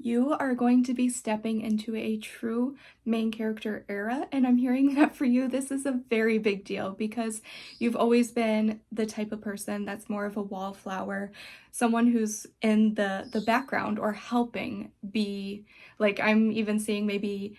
You are going to be stepping into a true main character era, and I'm hearing that for you, this is a very big deal because you've always been the type of person that's more of a wallflower, someone who's in the background or helping be, like I'm even seeing maybe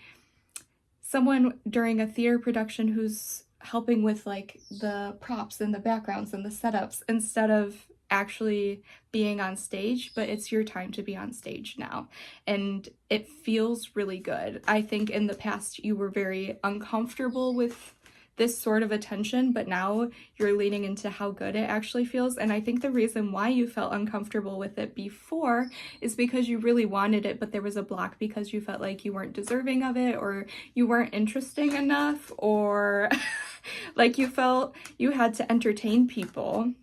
someone during a theater production who's helping with like the props and the backgrounds and the setups instead of actually being on stage, but it's your time to be on stage now. And it feels really good. I think in the past you were very uncomfortable with this sort of attention, but now you're leaning into how good it actually feels. And I think the reason why you felt uncomfortable with it before is because you really wanted it, but there was a block because you felt like you weren't deserving of it, or you weren't interesting enough, or like you felt you had to entertain people.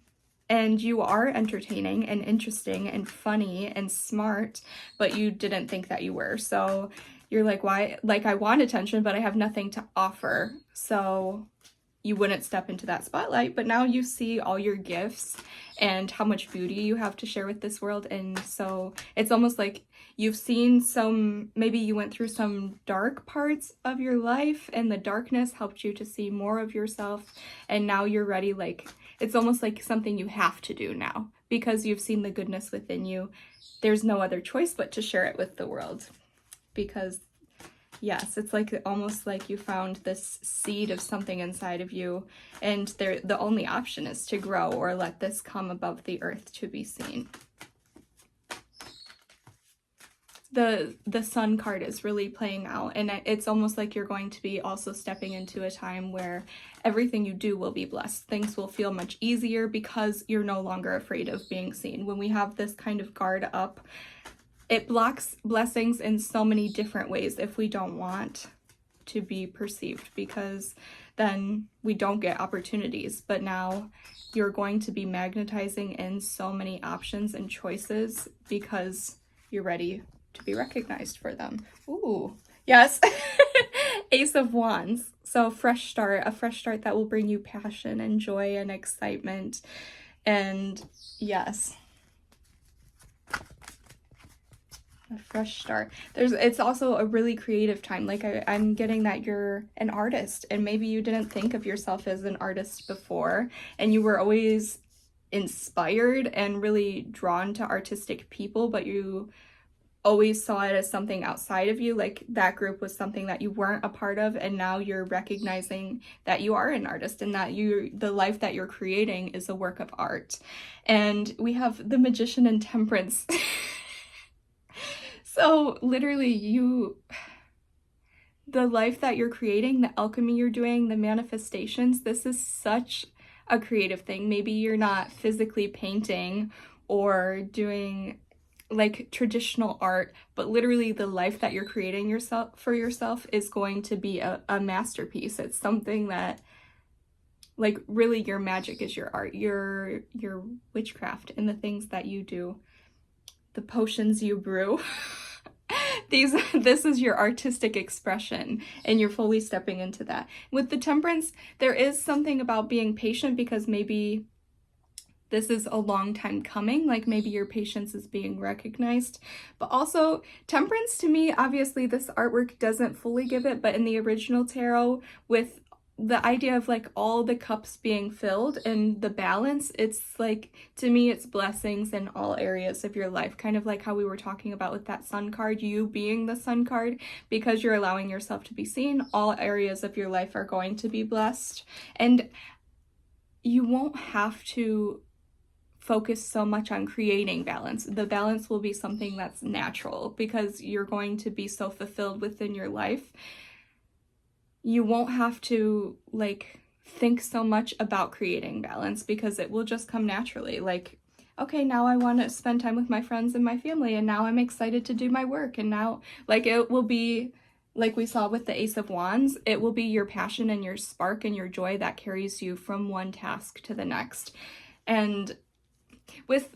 And you are entertaining and interesting and funny and smart, but you didn't think that you were. So you're like, why? Like, I want attention, but I have nothing to offer. So you wouldn't step into that spotlight, but now you see all your gifts and how much beauty you have to share with this world. And so it's almost like you've seen maybe you went through some dark parts of your life, and the darkness helped you to see more of yourself. And now you're ready, like, it's almost like something you have to do now because you've seen the goodness within you. There's no other choice but to share it with the world because yes, it's like almost like you found this seed of something inside of you, and the only option is to grow or let this come above the earth to be seen. The sun card is really playing out, and it's almost like you're going to be also stepping into a time where everything you do will be blessed. Things will feel much easier because you're no longer afraid of being seen. When we have this kind of guard up, it blocks blessings in so many different ways if we don't want to be perceived, because then we don't get opportunities. But now you're going to be magnetizing in so many options and choices because you're ready to be recognized for them. Ooh, yes. Ace of Wands. So a fresh start that will bring you passion and joy and excitement. And yes, a fresh start. It's also a really creative time. Like I'm getting that you're an artist, and maybe you didn't think of yourself as an artist before, and you were always inspired and really drawn to artistic people, but you always saw it as something outside of you, like that group was something that you weren't a part of, and now you're recognizing that you are an artist and that the life that you're creating is a work of art. And we have the Magician and Temperance. So literally the life that you're creating, the alchemy you're doing, the manifestations, this is such a creative thing. Maybe you're not physically painting or doing like traditional art, but literally the life that you're creating for yourself is going to be a masterpiece. It's something that, like, really your magic is your art, your witchcraft, and the things that you do, the potions you brew. This is your artistic expression, and you're fully stepping into that. With the Temperance, there is something about being patient because maybe this is a long time coming, like maybe your patience is being recognized. But also, Temperance, to me, obviously this artwork doesn't fully give it, but in the original tarot, with the idea of like all the cups being filled and the balance, it's like, to me, it's blessings in all areas of your life. Kind of like how we were talking about with that sun card, you being the sun card, because you're allowing yourself to be seen, all areas of your life are going to be blessed. And you won't have to focus so much on creating balance. The balance will be something that's natural because you're going to be so fulfilled within your life. You won't have to like think so much about creating balance because it will just come naturally. Like, okay, now I want to spend time with my friends and my family, and now I'm excited to do my work, and now like it will be like we saw with the Ace of Wands, it will be your passion and your spark and your joy that carries you from one task to the next. And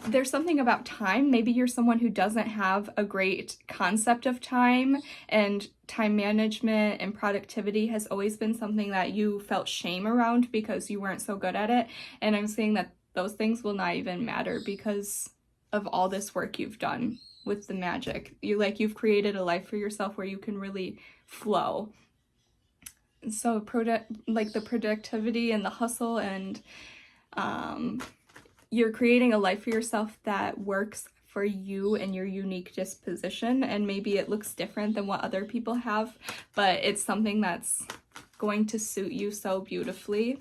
there's something about time. Maybe you're someone who doesn't have a great concept of time, and time management and productivity has always been something that you felt shame around because you weren't so good at it. And I'm saying that those things will not even matter because of all this work you've done with the magic. You've created a life for yourself where you can really flow. So the productivity and the hustle, and you're creating a life for yourself that works for you and your unique disposition, and maybe it looks different than what other people have, but it's something that's going to suit you so beautifully.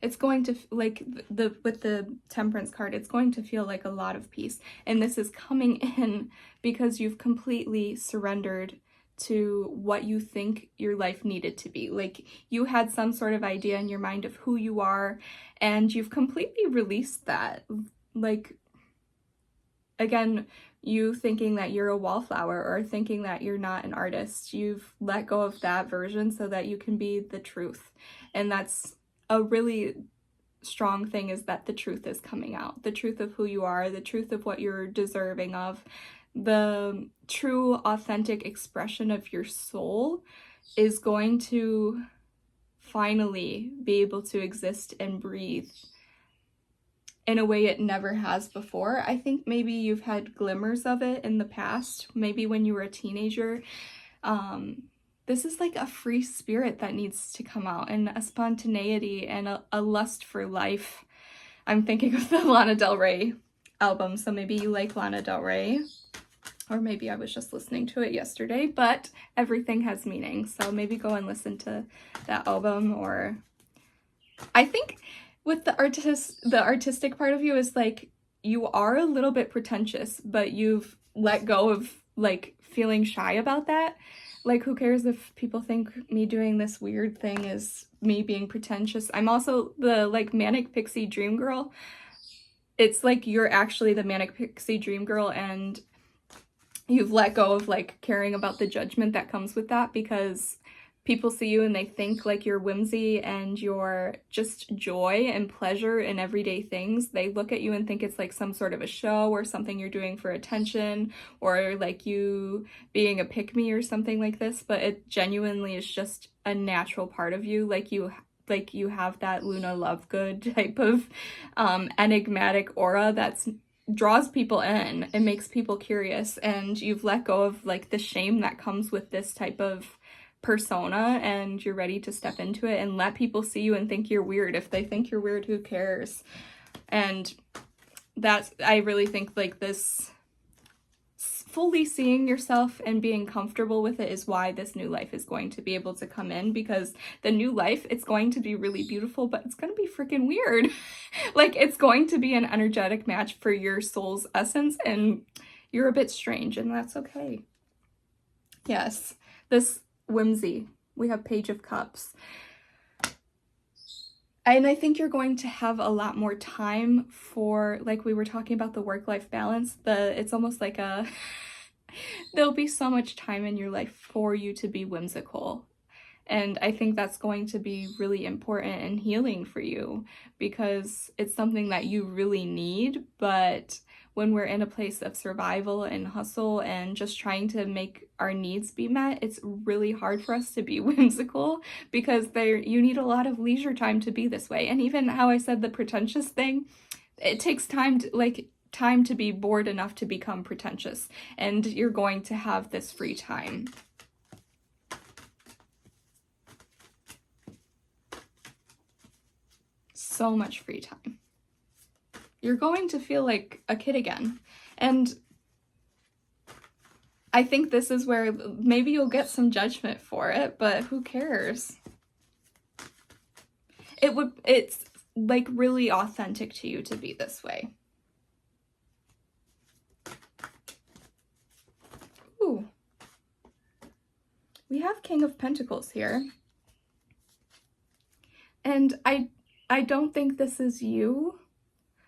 It's going to, with the Temperance card, it's going to feel like a lot of peace, and this is coming in because you've completely surrendered to what you think your life needed to be. Like, you had some sort of idea in your mind of who you are, and you've completely released that. Like, again, you thinking that you're a wallflower or thinking that you're not an artist, you've let go of that version so that you can be the truth. And that's a really strong thing, is that the truth is coming out. The truth of who you are, the truth of what you're deserving of, the true, authentic expression of your soul is going to finally be able to exist and breathe in a way it never has before. I think maybe you've had glimmers of it in the past, maybe when you were a teenager. This is like a free spirit that needs to come out, and a spontaneity and a lust for life. I'm thinking of the Lana Del Rey album, so maybe you like Lana Del Rey, or maybe I was just listening to it yesterday, but everything has meaning, so maybe go and listen to that album. Or I think with the artistic part of you is like, you are a little bit pretentious, but you've let go of like feeling shy about that. Like, who cares if people think me doing this weird thing is me being pretentious? I'm also the like manic pixie dream girl. It's like you're actually the manic pixie dream girl, and you've let go of like caring about the judgment that comes with that, because people see you and they think like you're whimsy and you're just joy and pleasure in everyday things. They look at you and think it's like some sort of a show or something you're doing for attention, or like you being a pick-me or something like this, but it genuinely is just a natural part of you. Like you have that Luna Lovegood type of enigmatic aura that's draws people in and makes people curious, and you've let go of like the shame that comes with this type of persona, and you're ready to step into it and let people see you and think you're weird. If they think you're weird, who cares? And I really think like this fully seeing yourself and being comfortable with it is why this new life is going to be able to come in, because the new life, it's going to be really beautiful, but it's going to be freaking weird. Like, it's going to be an energetic match for your soul's essence, and you're a bit strange, and that's okay. Yes, this whimsy, we have Page of Cups, and I think you're going to have a lot more time for, like we were talking about, the work-life balance. It's almost like there'll be so much time in your life for you to be whimsical, and I think that's going to be really important and healing for you, because it's something that you really need. But when we're in a place of survival and hustle and just trying to make our needs be met, it's really hard for us to be whimsical, because you need a lot of leisure time to be this way. And even how I said the pretentious thing, it takes time to be bored enough to become pretentious, and you're going to have this free time. So much free time. You're going to feel like a kid again. And I think this is where maybe you'll get some judgment for it, but who cares? It's like really authentic to you to be this way. Ooh. We have King of Pentacles here. And I don't think this is you.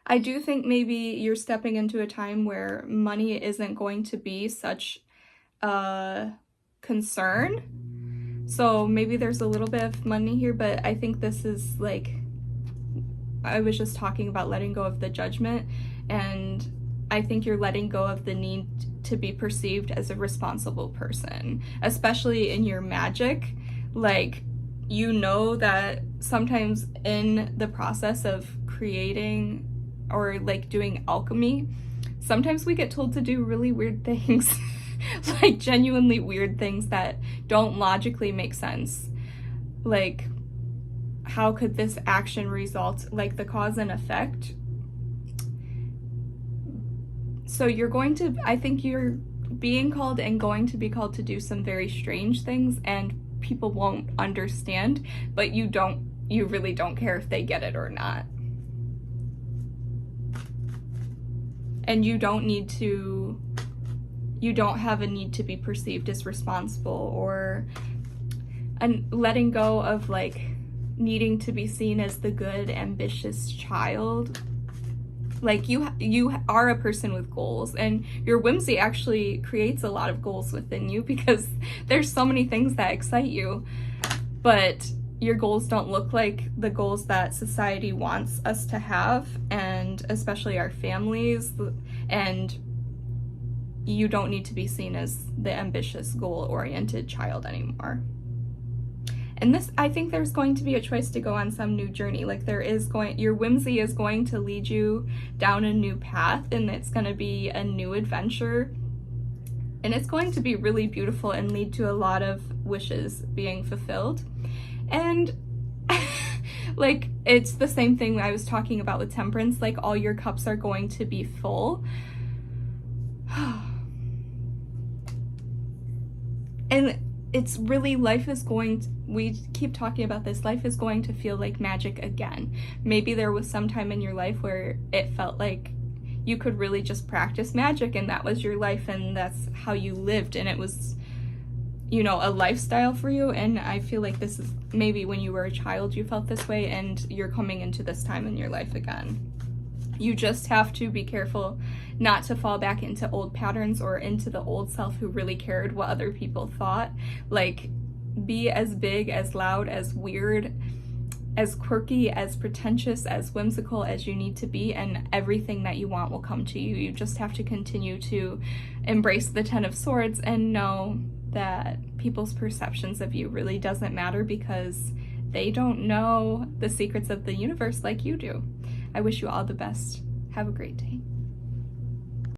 I do think maybe you're stepping into a time where money isn't going to be such a concern. So maybe there's a little bit of money here, but I think this is like, I was just talking about letting go of the judgment, and I think you're letting go of the need to be perceived as a responsible person, especially in your magic. Like, you know that sometimes in the process of creating or like doing alchemy, sometimes we get told to do really weird things, like genuinely weird things that don't logically make sense. Like, how could this action result, like the cause and effect? So I think you're being called and going to be called to do some very strange things, and people won't understand, but you really don't care if they get it or not. And you don't have a need to be perceived as responsible, or letting go of like needing to be seen as the good, ambitious child. Like, you are a person with goals, and your whimsy actually creates a lot of goals within you because there's so many things that excite you, but your goals don't look like the goals that society wants us to have, and especially our families, and you don't need to be seen as the ambitious, goal-oriented child anymore. And I think there's going to be a choice to go on some new journey. Like, your whimsy is going to lead you down a new path, and it's going to be a new adventure. And it's going to be really beautiful and lead to a lot of wishes being fulfilled. And like, it's the same thing I was talking about with temperance. Like, all your cups are going to be full. And it's really, we keep talking about this, life is going to feel like magic again. Maybe there was some time in your life where it felt like you could really just practice magic, and that was your life, and that's how you lived, and it was, a lifestyle for you. And I feel like this is maybe when you were a child you felt this way, and you're coming into this time in your life again. You just have to be careful not to fall back into old patterns or into the old self who really cared what other people thought. Like, be as big, as loud, as weird, as quirky, as pretentious, as whimsical as you need to be, and everything that you want will come to you. You just have to continue to embrace the 10 of Swords and know that people's perceptions of you really doesn't matter, because they don't know the secrets of the universe like you do. I wish you all the best. Have a great day.